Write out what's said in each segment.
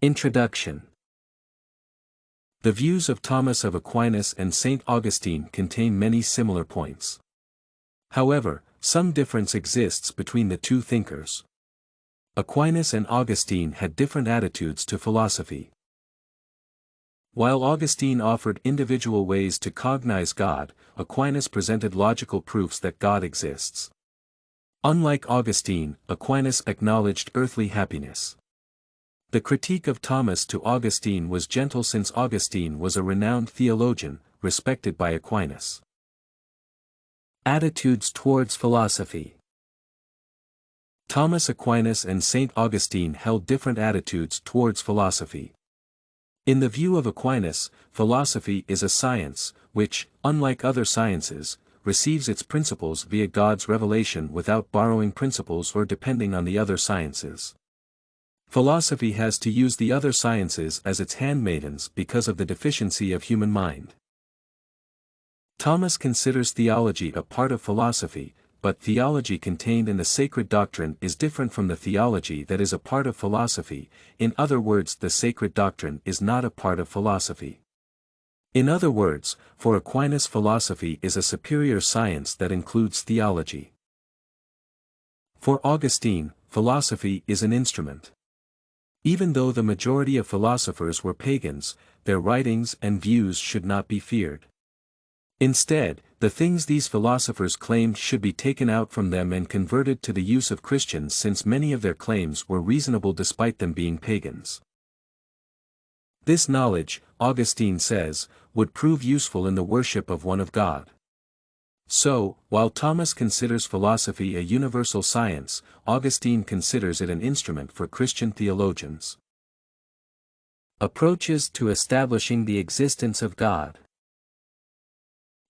Introduction. The views of Thomas of Aquinas and St. Augustine contain many similar points. However, some difference exists between the two thinkers. Aquinas and Augustine had different attitudes to philosophy. While Augustine offered individual ways to cognize God, Aquinas presented logical proofs that God exists. Unlike Augustine, Aquinas acknowledged earthly happiness. The critique of Thomas to Augustine was gentle since Augustine was a renowned theologian, respected by Aquinas. Attitudes towards philosophy. Thomas Aquinas and St. Augustine held different attitudes towards philosophy. In the view of Aquinas, philosophy is a science, which, unlike other sciences, receives its principles via God's revelation without borrowing principles or depending on the other sciences. Philosophy has to use the other sciences as its handmaidens because of the deficiency of human mind. Thomas considers theology a part of philosophy, but theology contained in the sacred doctrine is different from the theology that is a part of philosophy. In other words, the sacred doctrine is not a part of philosophy. In other words, for Aquinas, philosophy is a superior science that includes theology. For Augustine, philosophy is an instrument. Even though the majority of philosophers were pagans, their writings and views should not be feared. Instead, the things these philosophers claimed should be taken out from them and converted to the use of Christians, since many of their claims were reasonable despite them being pagans. This knowledge, Augustine says, would prove useful in the worship of one of God. So, while Thomas considers philosophy a universal science, Augustine considers it an instrument for Christian theologians. Approaches to establishing the existence of God.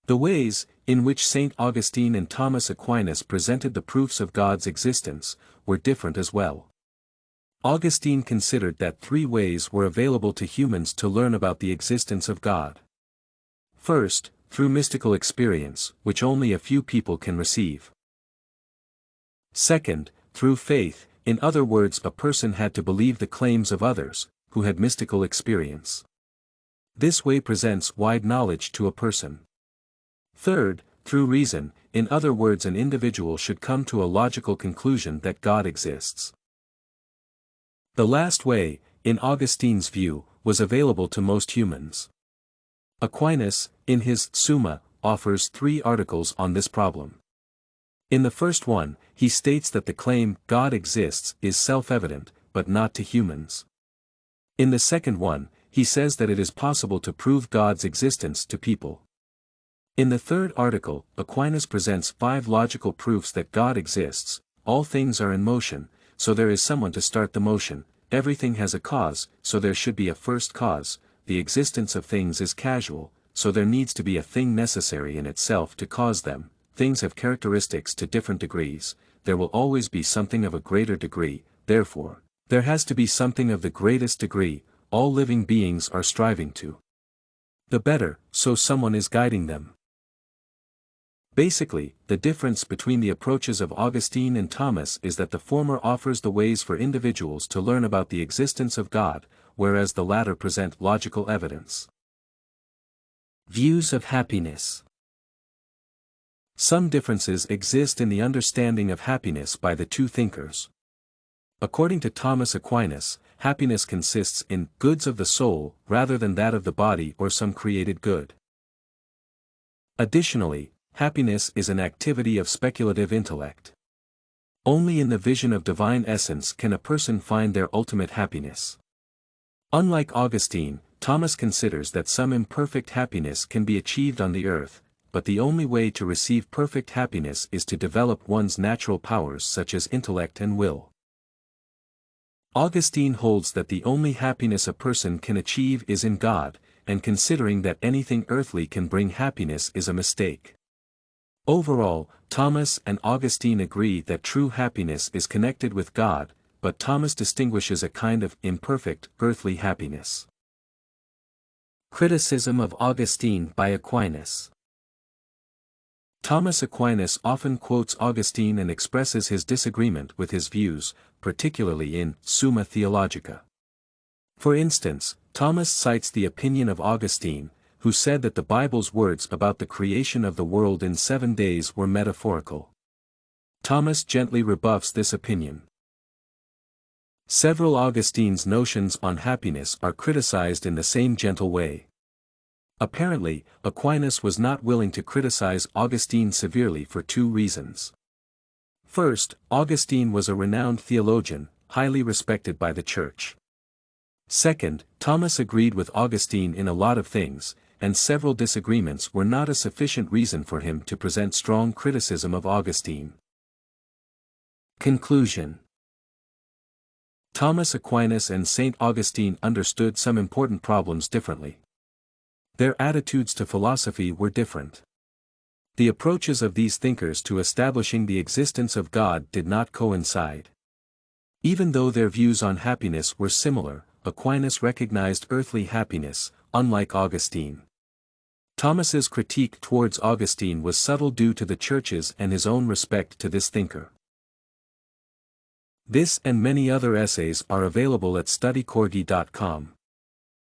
The ways, in which St. Augustine and Thomas Aquinas presented the proofs of God's existence, were different as well. Augustine considered that three ways were available to humans to learn about the existence of God. First, through mystical experience, which only a few people can receive. Second, through faith, in other words, a person had to believe the claims of others, who had mystical experience. This way presents wide knowledge to a person. Third, through reason, in other words, an individual should come to a logical conclusion that God exists. The last way, in Augustine's view, was available to most humans. Aquinas, in his Summa, offers 3 articles on this problem. In the first one, he states that the claim, God exists, is self-evident, but not to humans. In the second one, he says that it is possible to prove God's existence to people. In the third article, Aquinas presents 5 logical proofs that God exists. All things are in motion, so there is someone to start the motion. Everything has a cause, so there should be a first cause. The existence of things is causal, so there needs to be a thing necessary in itself to cause them. Things have characteristics to different degrees. There will always be something of a greater degree, therefore, there has to be something of the greatest degree. All living beings are striving to the better, so someone is guiding them. Basically, the difference between the approaches of Augustine and Thomas is that the former offers the ways for individuals to learn about the existence of God, whereas the latter present logical evidence. Views of happiness. Some differences exist in the understanding of happiness by the two thinkers. According to Thomas Aquinas, happiness consists in goods of the soul rather than that of the body or some created good. Additionally, happiness is an activity of speculative intellect. Only in the vision of divine essence can a person find their ultimate happiness. Unlike Augustine, Thomas considers that some imperfect happiness can be achieved on the earth, but the only way to receive perfect happiness is to develop one's natural powers such as intellect and will. Augustine holds that the only happiness a person can achieve is in God, and considering that anything earthly can bring happiness is a mistake. Overall, Thomas and Augustine agree that true happiness is connected with God, but Thomas distinguishes a kind of imperfect, earthly happiness. Criticism of Augustine by Aquinas. Thomas Aquinas often quotes Augustine and expresses his disagreement with his views, particularly in Summa Theologica. For instance, Thomas cites the opinion of Augustine, who said that the Bible's words about the creation of the world in 7 days were metaphorical. Thomas gently rebuffs this opinion. Several Augustine's notions on happiness are criticized in the same gentle way. Apparently, Aquinas was not willing to criticize Augustine severely for 2 reasons. First, Augustine was a renowned theologian, highly respected by the Church. Second, Thomas agreed with Augustine in a lot of things, and several disagreements were not a sufficient reason for him to present strong criticism of Augustine. Conclusion. Thomas Aquinas and St. Augustine understood some important problems differently. Their attitudes to philosophy were different. The approaches of these thinkers to establishing the existence of God did not coincide. Even though their views on happiness were similar, Aquinas recognized earthly happiness, unlike Augustine. Thomas's critique towards Augustine was subtle due to the Church's and his own respect to this thinker. This and many other essays are available at studycorgi.com.